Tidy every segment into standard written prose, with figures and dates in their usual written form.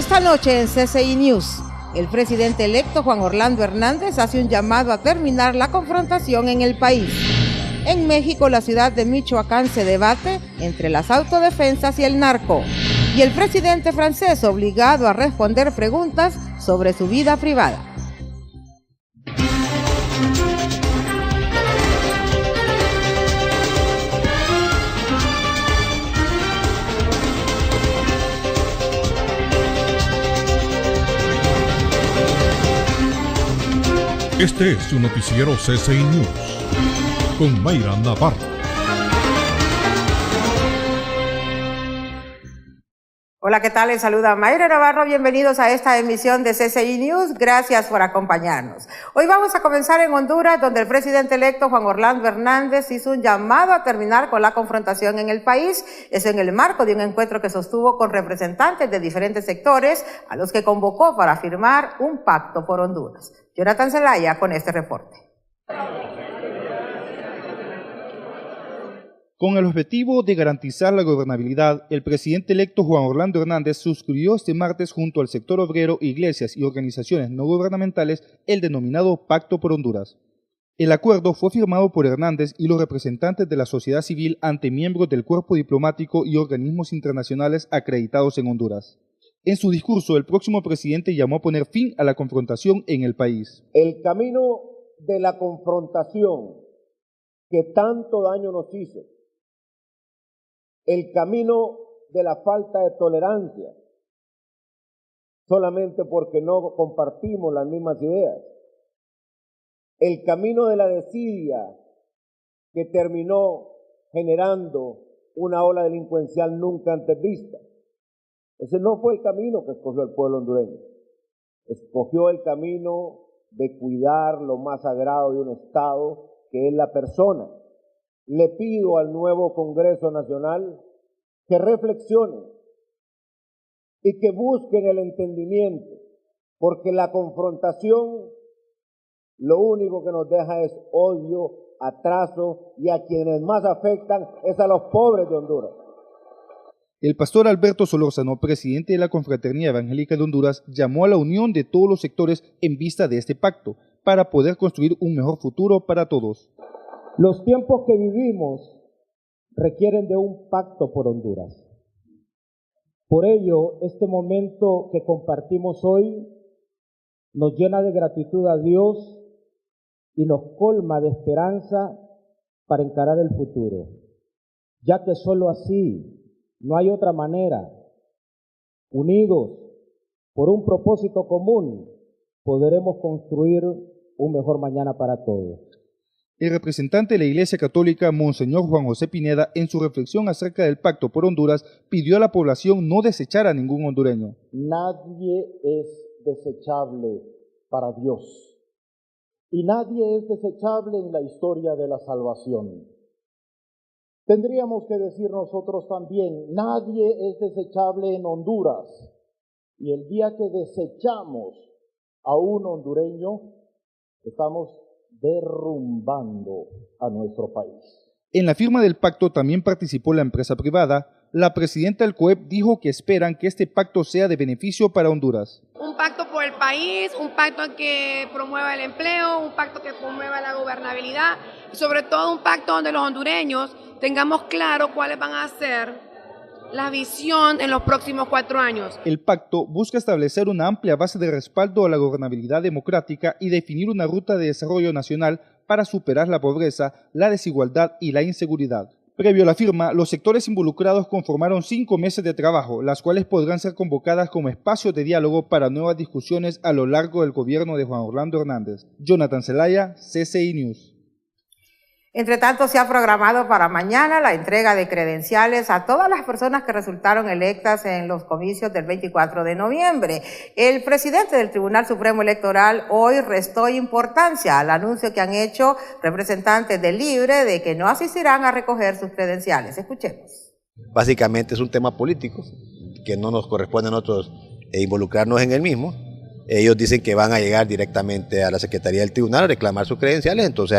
Esta noche en CCI News, el presidente electo Juan Orlando Hernández hace un llamado a terminar la confrontación en el país. En México, la ciudad de Michoacán se debate entre las autodefensas y el narco. Y el presidente francés obligado a responder preguntas sobre su vida privada. Este es su noticiero CCI News, con Mayra Navarro. Hola, ¿qué tal? Les saluda Mayra Navarro. Bienvenidos a esta emisión de CCI News. Gracias por acompañarnos. Hoy vamos a comenzar en Honduras, donde el presidente electo Juan Orlando Hernández hizo un llamado a terminar con la confrontación en el país. Eso en el marco de un encuentro que sostuvo con representantes de diferentes sectores, a los que convocó para firmar un pacto por Honduras. Jonathan Zelaya con este reporte. Con el objetivo de garantizar la gobernabilidad, el presidente electo Juan Orlando Hernández suscribió este martes junto al sector obrero, iglesias y organizaciones no gubernamentales el denominado Pacto por Honduras. El acuerdo fue firmado por Hernández y los representantes de la sociedad civil ante miembros del cuerpo diplomático y organismos internacionales acreditados en Honduras. En su discurso, el próximo presidente llamó a poner fin a la confrontación en el país. El camino de la confrontación que tanto daño nos hizo, el camino de la falta de tolerancia, solamente porque no compartimos las mismas ideas, el camino de la desidia que terminó generando una ola delincuencial nunca antes vista. Ese no fue el camino que escogió el pueblo hondureño. Escogió el camino de cuidar lo más sagrado de un Estado, que es la persona. Le pido al nuevo Congreso Nacional que reflexione y que busquen el entendimiento, porque la confrontación lo único que nos deja es odio, atraso, y a quienes más afectan es a los pobres de Honduras. El pastor Alberto Solórzano, presidente de la Confraternidad Evangélica de Honduras, llamó a la unión de todos los sectores en vista de este pacto para poder construir un mejor futuro para todos. Los tiempos que vivimos requieren de un pacto por Honduras. Por ello, este momento que compartimos hoy nos llena de gratitud a Dios y nos colma de esperanza para encarar el futuro, ya que solo así, no hay otra manera, unidos por un propósito común, podremos construir un mejor mañana para todos. El representante de la Iglesia Católica, Monseñor Juan José Pineda, en su reflexión acerca del Pacto por Honduras, pidió a la población no desechar a ningún hondureño. Nadie es desechable para Dios, y nadie es desechable en la historia de la salvación. Tendríamos que decir nosotros también, nadie es desechable en Honduras, y el día que desechamos a un hondureño, estamos derrumbando a nuestro país. En la firma del pacto también participó la empresa privada. La presidenta del COEP dijo que esperan que este pacto sea de beneficio para Honduras. Un pacto por el país, un pacto que promueva el empleo, un pacto que promueva la gobernabilidad, y sobre todo un pacto donde los hondureños tengamos claro cuáles van a ser la visión en los próximos 4 años. El pacto busca establecer una amplia base de respaldo a la gobernabilidad democrática y definir una ruta de desarrollo nacional para superar la pobreza, la desigualdad y la inseguridad. Previo a la firma, los sectores involucrados conformaron 5 mesas de trabajo, las cuales podrán ser convocadas como espacios de diálogo para nuevas discusiones a lo largo del gobierno de Juan Orlando Hernández. Jonathan Zelaya, CCI News. Entre tanto, se ha programado para mañana la entrega de credenciales a todas las personas que resultaron electas en los comicios del 24 de noviembre. El presidente del Tribunal Supremo Electoral hoy restó importancia al anuncio que han hecho representantes del LIBRE de que no asistirán a recoger sus credenciales. Escuchemos. Básicamente es un tema político que no nos corresponde a nosotros involucrarnos en el mismo. Ellos dicen que van a llegar directamente a la Secretaría del Tribunal a reclamar sus credenciales, entonces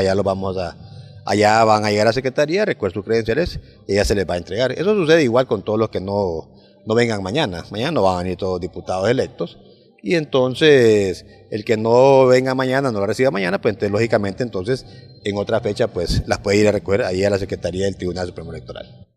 allá van a llegar a la Secretaría, recoger sus credenciales y ya se les va a entregar. Eso sucede igual con todos los que no no vengan mañana. Mañana no van a venir todos los diputados electos. Y entonces, el que no venga mañana, no lo reciba mañana, pues entonces, lógicamente, entonces, en otra fecha, pues las puede ir a recoger ahí a la Secretaría del Tribunal Supremo Electoral.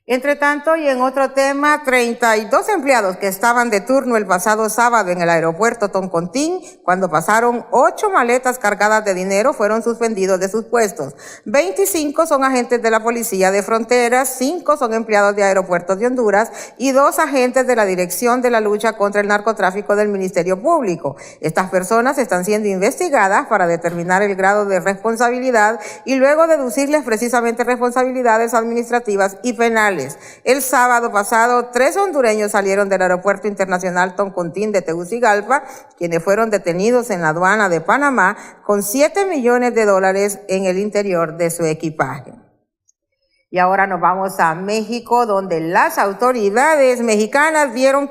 Entre tanto, y en otro tema, 32 empleados que estaban de turno el pasado sábado en el aeropuerto Toncontín, cuando pasaron 8 maletas cargadas de dinero, fueron suspendidos de sus puestos. 25 son agentes de la Policía de Fronteras, 5 son empleados de Aeropuertos de Honduras y 2 agentes de la Dirección de la Lucha contra el Narcotráfico del Ministerio Público. Estas personas están siendo investigadas para determinar el grado de responsabilidad y luego deducirles precisamente responsabilidades administrativas y penales. El sábado pasado, 3 hondureños salieron del Aeropuerto Internacional Toncontín de Tegucigalpa, quienes fueron detenidos en la aduana de Panamá con $7 millones en el interior de su equipaje. Y ahora nos vamos a México, donde las autoridades mexicanas dijeron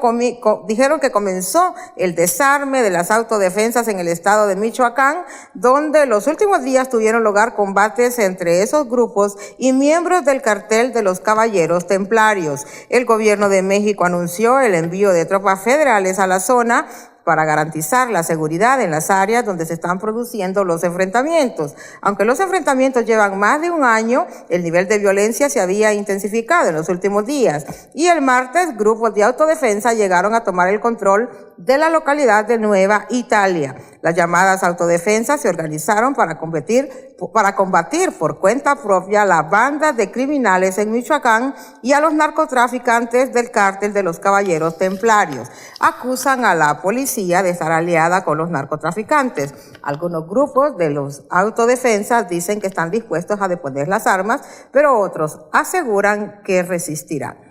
que comenzó el desarme de las autodefensas en el estado de Michoacán, donde los últimos días tuvieron lugar combates entre esos grupos y miembros del cartel de los Caballeros Templarios. El gobierno de México anunció el envío de tropas federales a la zona para garantizar la seguridad en las áreas donde se están produciendo los enfrentamientos. Aunque los enfrentamientos llevan más de un año, el nivel de violencia se había intensificado en los últimos días. Y el martes, grupos de autodefensa llegaron a tomar el control de la localidad de Nueva Italia. Las llamadas autodefensas se organizaron para combatir por cuenta propia las bandas de criminales en Michoacán y a los narcotraficantes del cártel de los Caballeros Templarios. Acusan a la policía de estar aliada con los narcotraficantes. Algunos grupos de los autodefensas dicen que están dispuestos a deponer las armas, pero otros aseguran que resistirán.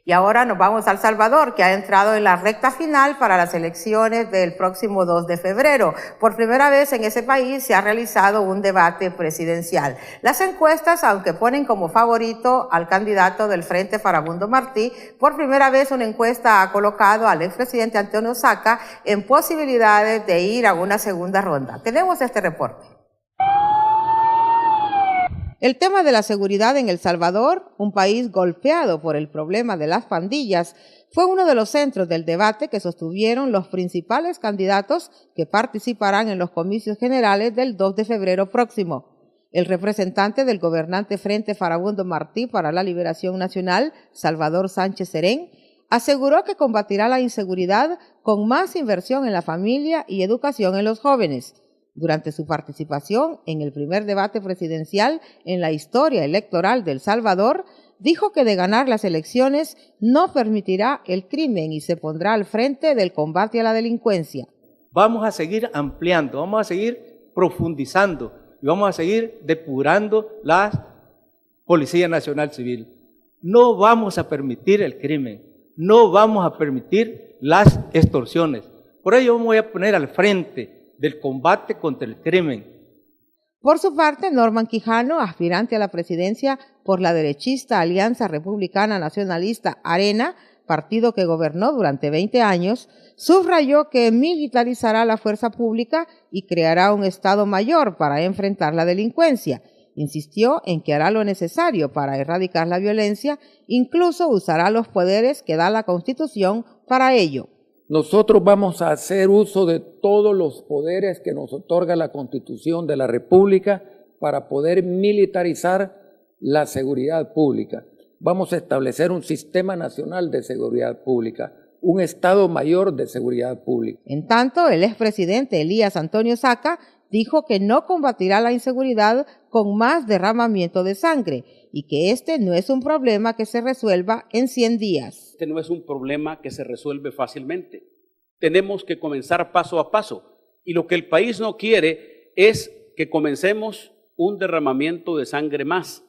Y ahora nos vamos a El Salvador, que ha entrado en la recta final para las elecciones del próximo 2 de febrero. Por primera vez en ese país se ha realizado un debate presidencial. Las encuestas, aunque ponen como favorito al candidato del Frente Farabundo Martí, por primera vez una encuesta ha colocado al expresidente Antonio Saca en posibilidades de ir a una segunda ronda. Tenemos este reporte. El tema de la seguridad en El Salvador, un país golpeado por el problema de las pandillas, fue uno de los centros del debate que sostuvieron los principales candidatos que participarán en los comicios generales del 2 de febrero próximo. El representante del gobernante Frente Farabundo Martí para la Liberación Nacional, Salvador Sánchez Serén, aseguró que combatirá la inseguridad con más inversión en la familia y educación en los jóvenes. Durante su participación en el primer debate presidencial en la historia electoral de El Salvador, dijo que de ganar las elecciones no permitirá el crimen y se pondrá al frente del combate a la delincuencia. Vamos a seguir ampliando, vamos a seguir profundizando y vamos a seguir depurando la Policía Nacional Civil. No vamos a permitir el crimen, no vamos a permitir las extorsiones. Por ello me voy a poner al frente del combate contra el crimen. Por su parte, Norman Quijano, aspirante a la presidencia por la derechista Alianza Republicana Nacionalista Arena, partido que gobernó durante 20 años, subrayó que militarizará la fuerza pública y creará un Estado mayor para enfrentar la delincuencia. Insistió en que hará lo necesario para erradicar la violencia, incluso usará los poderes que da la Constitución para ello. Nosotros vamos a hacer uso de todos los poderes que nos otorga la Constitución de la República para poder militarizar la seguridad pública. Vamos a establecer un sistema nacional de seguridad pública, un Estado mayor de seguridad pública. En tanto, el expresidente Elías Antonio Saca dijo que no combatirá la inseguridad con más derramamiento de sangre y que este no es un problema que se resuelva en 100 días. Este no es un problema que se resuelve fácilmente. Tenemos que comenzar paso a paso y lo que el país no quiere es que comencemos un derramamiento de sangre más,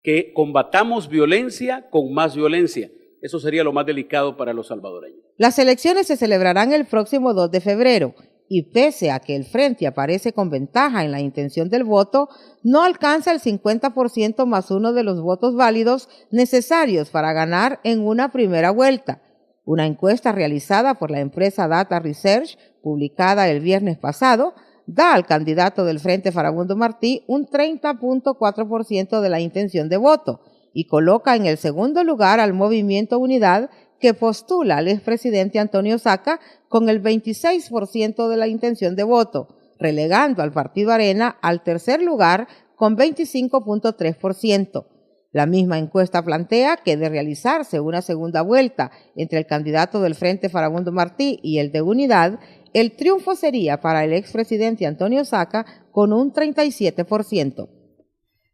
que combatamos violencia con más violencia. Eso sería lo más delicado para los salvadoreños. Las elecciones se celebrarán el próximo 2 de febrero. Y pese a que el Frente aparece con ventaja en la intención del voto, no alcanza el 50% más uno de los votos válidos necesarios para ganar en una primera vuelta. Una encuesta realizada por la empresa Data Research, publicada el viernes pasado, da al candidato del Frente Farabundo Martí un 30.4% de la intención de voto, y coloca en el segundo lugar al Movimiento Unidad, que postula al expresidente Antonio Saca con el 26% de la intención de voto, relegando al Partido Arena al tercer lugar con 25.3%. La misma encuesta plantea que de realizarse una segunda vuelta entre el candidato del Frente Farabundo Martí y el de Unidad, el triunfo sería para el expresidente Antonio Saca con un 37%.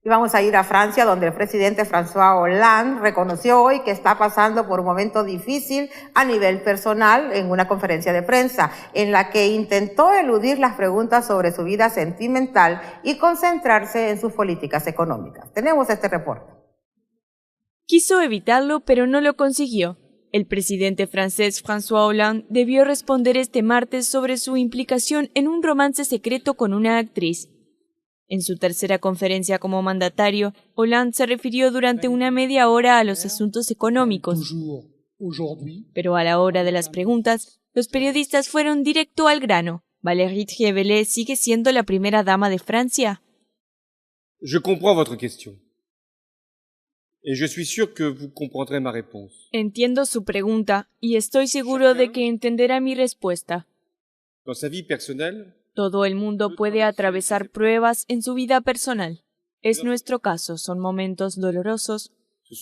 Y vamos a ir a Francia, donde el presidente François Hollande reconoció hoy que está pasando por un momento difícil a nivel personal en una conferencia de prensa, en la que intentó eludir las preguntas sobre su vida sentimental y concentrarse en sus políticas económicas. Tenemos este reporte. Quiso evitarlo, pero no lo consiguió. El presidente francés François Hollande debió responder este martes sobre su implicación en un romance secreto con una actriz. En su tercera conferencia como mandatario, Hollande se refirió durante una media hora a los asuntos económicos. Pero a la hora de las preguntas, los periodistas fueron directo al grano. ¿Valérie Trierweiler sigue siendo la primera dama de Francia? Je comprends votre question. Et je suis sûr que vous comprendrez ma réponse. Entiendo su pregunta y estoy seguro de que entenderá mi respuesta. Dans sa vie personnelle, todo el mundo puede atravesar pruebas en su vida personal. Es nuestro caso, son momentos dolorosos,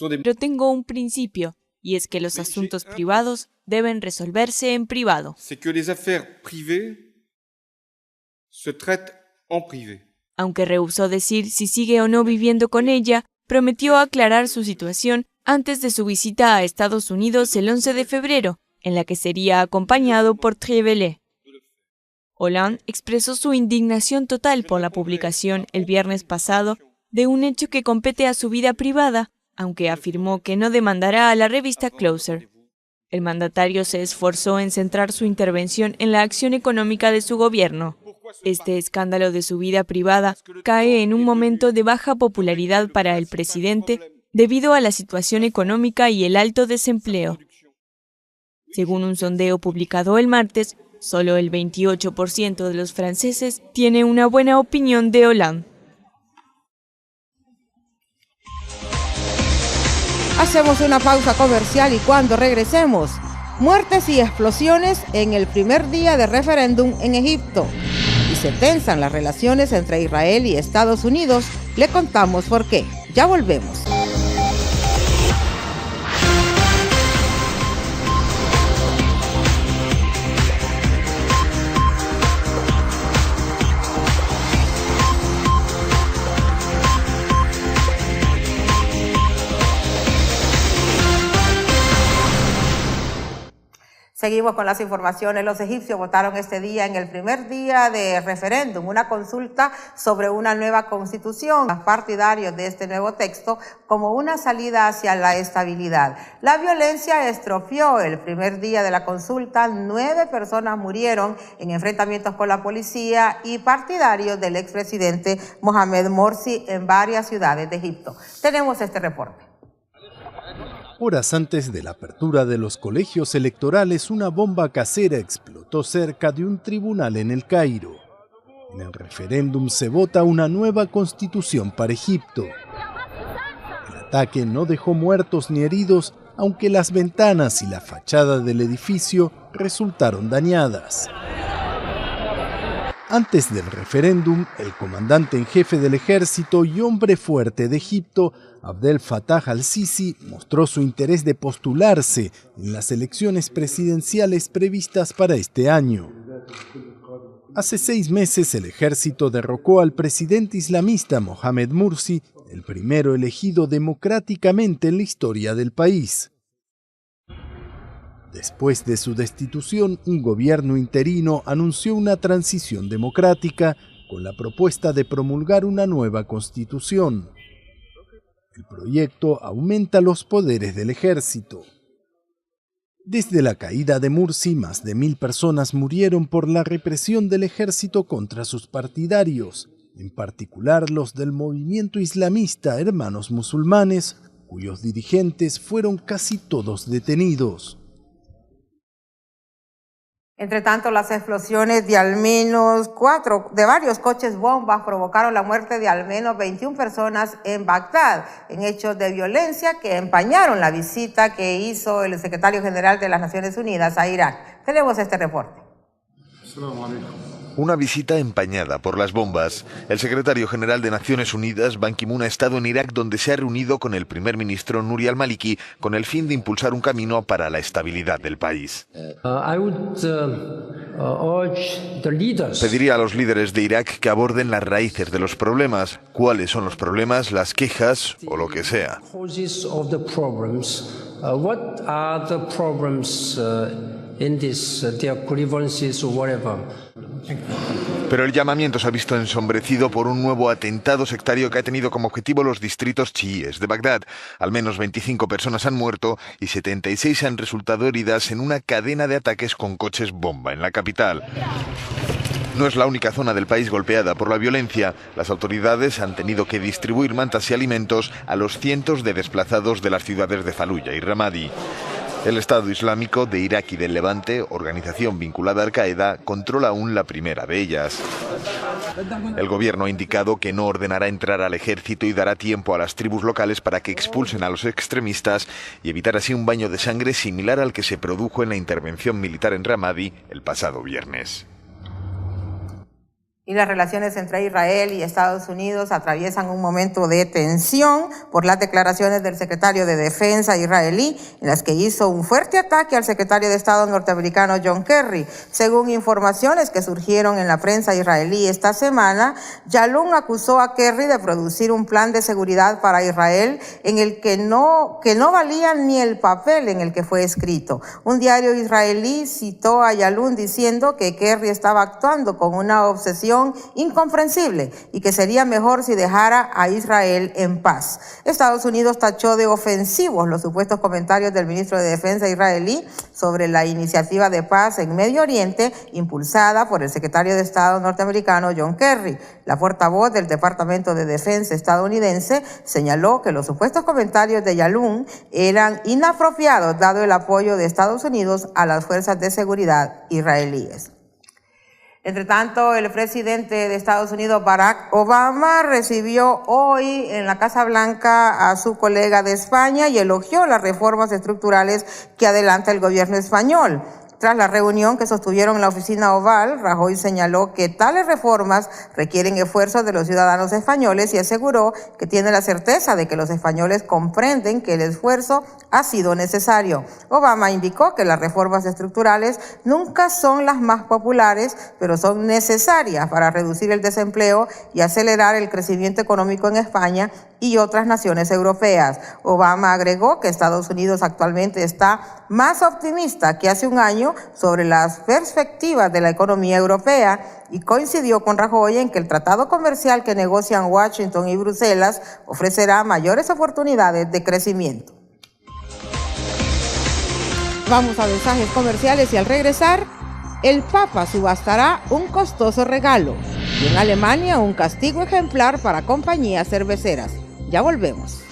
pero tengo un principio, y es que los asuntos privados deben resolverse en privado. C'est que les affaires privées se traitent en privé. Aunque rehusó decir si sigue o no viviendo con ella, prometió aclarar su situación antes de su visita a Estados Unidos el 11 de febrero, en la que sería acompañado por Trierweiler. Hollande expresó su indignación total por la publicación el viernes pasado de un hecho que compete a su vida privada, aunque afirmó que no demandará a la revista Closer. El mandatario se esforzó en centrar su intervención en la acción económica de su gobierno. Este escándalo de su vida privada cae en un momento de baja popularidad para el presidente debido a la situación económica y el alto desempleo. Según un sondeo publicado el martes, solo el 28% de los franceses tiene una buena opinión de Hollande. Hacemos una pausa comercial y cuando regresemos, muertes y explosiones en el primer día de referéndum en Egipto. Y se tensan las relaciones entre Israel y Estados Unidos. Le contamos por qué. Ya volvemos. Seguimos con las informaciones. Los egipcios votaron este día en el primer día de referéndum, una consulta sobre una nueva constitución. Los partidarios de este nuevo texto como una salida hacia la estabilidad. La violencia estropeó el primer día de la consulta. 9 personas murieron en enfrentamientos con la policía y partidarios del expresidente Mohamed Morsi en varias ciudades de Egipto. Tenemos este reporte. Horas antes de la apertura de los colegios electorales, una bomba casera explotó cerca de un tribunal en El Cairo. En el referéndum se vota una nueva constitución para Egipto. El ataque no dejó muertos ni heridos, aunque las ventanas y la fachada del edificio resultaron dañadas. Antes del referéndum, el comandante en jefe del ejército y hombre fuerte de Egipto, Abdel Fattah al-Sisi, mostró su interés de postularse en las elecciones presidenciales previstas para este año. Hace 6 meses el ejército derrocó al presidente islamista Mohamed Morsi, el primero elegido democráticamente en la historia del país. Después de su destitución, un gobierno interino anunció una transición democrática con la propuesta de promulgar una nueva constitución. El proyecto aumenta los poderes del ejército. Desde la caída de Morsi, más de 1000 personas murieron por la represión del ejército contra sus partidarios, en particular los del movimiento islamista Hermanos Musulmanes, cuyos dirigentes fueron casi todos detenidos. Entre tanto, las explosiones de al menos de varios coches bombas provocaron la muerte de al menos 21 personas en Bagdad, en hechos de violencia que empañaron la visita que hizo el secretario general de las Naciones Unidas a Irak. Tenemos este reporte. Una visita empañada por las bombas. El secretario general de Naciones Unidas, Ban Ki-moon, ha estado en Irak, donde se ha reunido con el primer ministro Nouri al-Maliki con el fin de impulsar un camino para la estabilidad del país. Pediría a los líderes de Irak que aborden las raíces de los problemas. ¿Cuáles son los problemas, las quejas o lo que sea? Pero el llamamiento se ha visto ensombrecido por un nuevo atentado sectario que ha tenido como objetivo los distritos chiíes de Bagdad. Al menos 25 personas han muerto y 76 han resultado heridas en una cadena de ataques con coches bomba en la capital. No es la única zona del país golpeada por la violencia. Las autoridades han tenido que distribuir mantas y alimentos a los cientos de desplazados de las ciudades de Faluya y Ramadi. El Estado Islámico de Irak y del Levante, organización vinculada a Al-Qaeda, controla aún la primera de ellas. El gobierno ha indicado que no ordenará entrar al ejército y dará tiempo a las tribus locales para que expulsen a los extremistas y evitar así un baño de sangre similar al que se produjo en la intervención militar en Ramadi el pasado viernes. Y las relaciones entre Israel y Estados Unidos atraviesan un momento de tensión por las declaraciones del secretario de Defensa israelí, en las que hizo un fuerte ataque al secretario de Estado norteamericano John Kerry. Según informaciones que surgieron en la prensa israelí esta semana, Yalon acusó a Kerry de producir un plan de seguridad para Israel en el que no valía ni el papel en el que fue escrito. Un diario israelí citó a Yalon diciendo que Kerry estaba actuando con una obsesión incomprensible y que sería mejor si dejara a Israel en paz. Estados Unidos tachó de ofensivos los supuestos comentarios del ministro de Defensa israelí sobre la iniciativa de paz en Medio Oriente impulsada por el secretario de Estado norteamericano John Kerry. La portavoz del Departamento de Defensa estadounidense señaló que los supuestos comentarios de Yalon eran inapropiados dado el apoyo de Estados Unidos a las fuerzas de seguridad israelíes. Entre tanto, el presidente de Estados Unidos, Barack Obama, recibió hoy en la Casa Blanca a su colega de España y elogió las reformas estructurales que adelanta el gobierno español. Tras la reunión que sostuvieron en la oficina Oval, Rajoy señaló que tales reformas requieren esfuerzos de los ciudadanos españoles y aseguró que tiene la certeza de que los españoles comprenden que el esfuerzo ha sido necesario. Obama indicó que las reformas estructurales nunca son las más populares, pero son necesarias para reducir el desempleo y acelerar el crecimiento económico en España y otras naciones europeas. Obama agregó que Estados Unidos actualmente está más optimista que hace un año sobre las perspectivas de la economía europea y coincidió con Rajoy en que el tratado comercial que negocian Washington y Bruselas ofrecerá mayores oportunidades de crecimiento. Vamos a mensajes comerciales y al regresar, el Papa subastará un costoso regalo y en Alemania un castigo ejemplar para compañías cerveceras. Ya volvemos.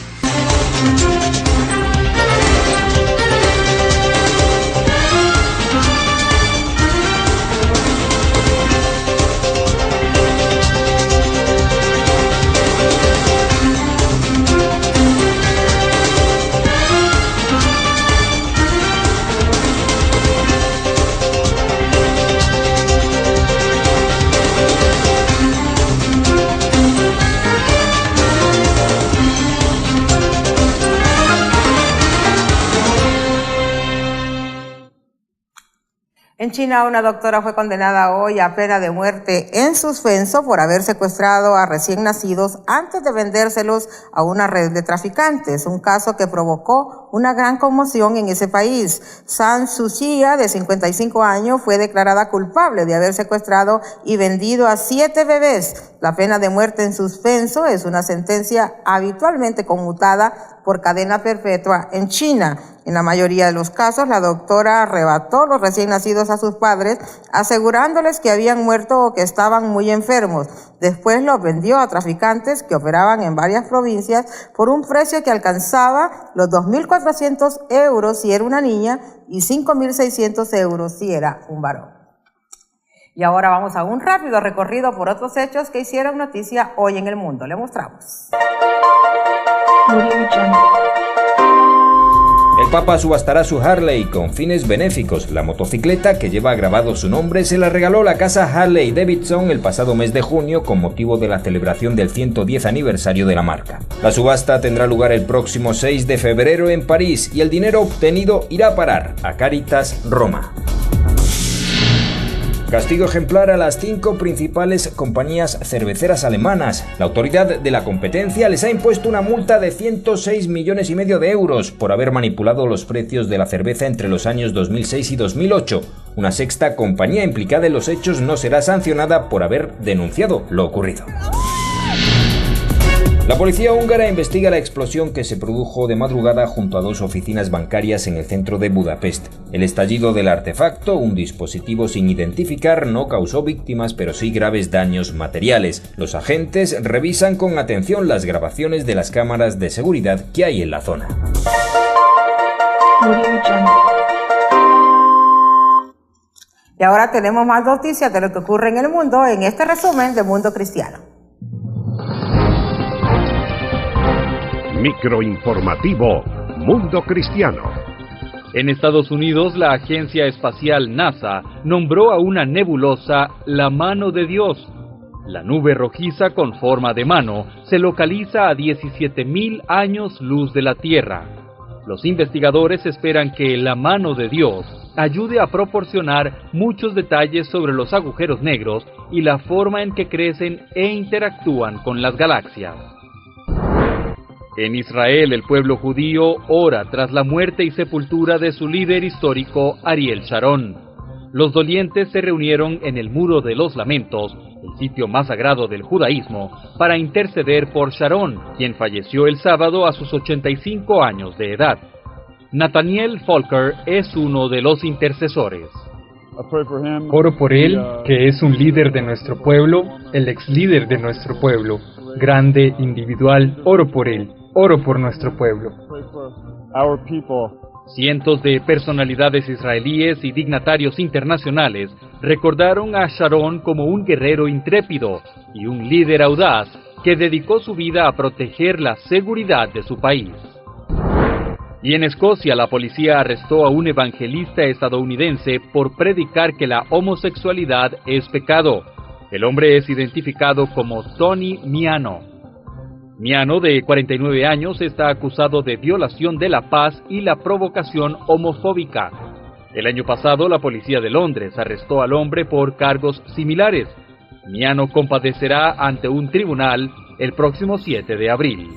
En China, una doctora fue condenada hoy a pena de muerte en suspenso por haber secuestrado a recién nacidos antes de vendérselos a una red de traficantes, un caso que provocó una gran conmoción en ese país. San Suchia, de 55 años, fue declarada culpable de haber secuestrado y vendido a 7 bebés. La pena de muerte en suspenso es una sentencia habitualmente conmutada por cadena perpetua en China. En la mayoría de los casos, la doctora arrebató los recién nacidos a sus padres, asegurándoles que habían muerto o que estaban muy enfermos. Después los vendió a traficantes que operaban en varias provincias por un precio que alcanzaba los 2.400 euros si era una niña y 5.600 euros si era un varón. Y ahora vamos a un rápido recorrido por otros hechos que hicieron noticia hoy en el mundo. Le mostramos. El Papa subastará su Harley con fines benéficos. La motocicleta, que lleva grabado su nombre, se la regaló la casa Harley Davidson el pasado mes de junio con motivo de la celebración del 110 aniversario de la marca. La subasta tendrá lugar el próximo 6 de febrero en París y el dinero obtenido irá a parar a Cáritas Roma. Castigo ejemplar a las 5 principales compañías cerveceras alemanas. La autoridad de la competencia les ha impuesto una multa de 106,5 millones de euros por haber manipulado los precios de la cerveza entre los años 2006 y 2008. Una sexta compañía implicada en los hechos no será sancionada por haber denunciado lo ocurrido. La policía húngara investiga la explosión que se produjo de madrugada junto a 2 oficinas bancarias en el centro de Budapest. El estallido del artefacto, un dispositivo sin identificar, no causó víctimas, pero sí graves daños materiales. Los agentes revisan con atención las grabaciones de las cámaras de seguridad que hay en la zona. Y ahora tenemos más noticias de lo que ocurre en el mundo en este resumen de Mundo Cristiano. Microinformativo Mundo Cristiano. En Estados Unidos, la agencia espacial NASA nombró a una nebulosa la Mano de Dios. La nube rojiza con forma de mano se localiza a 17,000 años luz de la Tierra. Los investigadores esperan que la Mano de Dios ayude a proporcionar muchos detalles sobre los agujeros negros y la forma en que crecen e interactúan con las galaxias. En Israel, el pueblo judío ora tras la muerte y sepultura de su líder histórico, Ariel Sharon. Los dolientes se reunieron en el Muro de los Lamentos, el sitio más sagrado del judaísmo, para interceder por Sharon, quien falleció el sábado a sus 85 años de edad. Nathaniel Folker es uno de los intercesores. Oro por él, que es un líder de nuestro pueblo, el ex líder de nuestro pueblo, grande, individual. Oro por él, oro por nuestro pueblo. Cientos de personalidades israelíes y dignatarios internacionales recordaron a Sharon como un guerrero intrépido y un líder audaz que dedicó su vida a proteger la seguridad de su país. Y en Escocia, la policía arrestó a un evangelista estadounidense por predicar que la homosexualidad es pecado. El hombre es identificado como Tony Miano. Miano, de 49 años, está acusado de violación de la paz y la provocación homofóbica. El año pasado, la policía de Londres arrestó al hombre por cargos similares. Miano comparecerá ante un tribunal el próximo 7 de abril.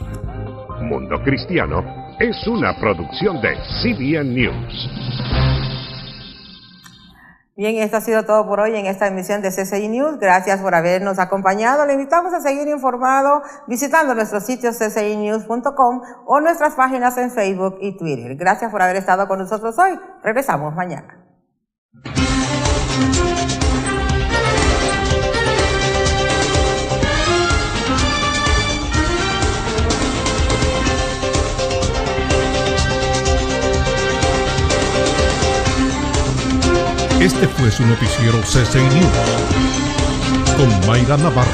Mundo Cristiano es una producción de CBN News. Bien, esto ha sido todo por hoy en esta emisión de CCI News. Gracias por habernos acompañado. Le invitamos a seguir informado visitando nuestros sitios ccinews.com o nuestras páginas en Facebook y Twitter. Gracias por haber estado con nosotros hoy. Regresamos mañana. Este fue su noticiero CCI News con Mayra Navarro.